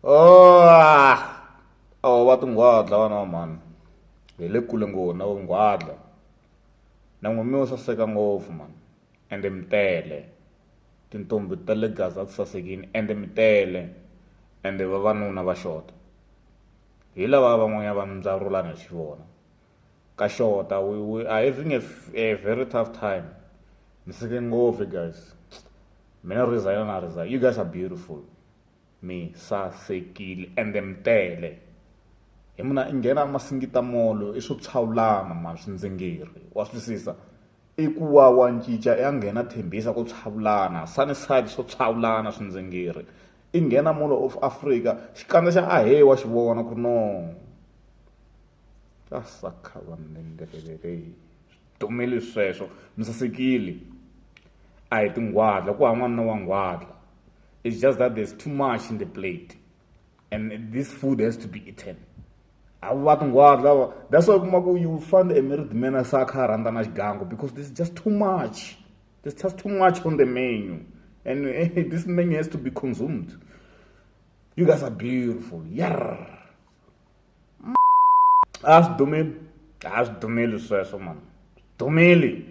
Oh, oh, va tinghwadla vana mani. Hi le kule ngopfu na nghwadla. Na n'wina wo saseka ngopfu mani. Ende mi tele. Tintombi ta le Gaza ti sasekile ende mi tele. Ende vavanuna va xota. Hi lava van'wanyana va mindzarulana hi xivona. Ka xota, we are having a very tough time. Mi seke ngopfu guys. Mina resign na resign. You guys are beautiful. Mi sasekile ende mi tele. Hi muna nghena masingita molo i swo tshawulana mani swindzingiri wa swisisa i ku wa ncinca ya nghena thembisa ku tshawulana sunnyside swo tshawulana swindzingiri i nghena molo of Africa xikandza xa ahewa xi vona ku ri no ka sakhavanendelelele Dumile sweswo mi sasekile a hi tinghwadla ku hava n'wana wa nghwadla. It's just that there's too much in the plate and this food has to be eaten. That's why you find a married man as a xigango because there's just too much. There's just too much on the menu. And this menu has to be consumed. You guys are beautiful. Yeah. Ask Dumile Swi Sweswo, man. Dumile.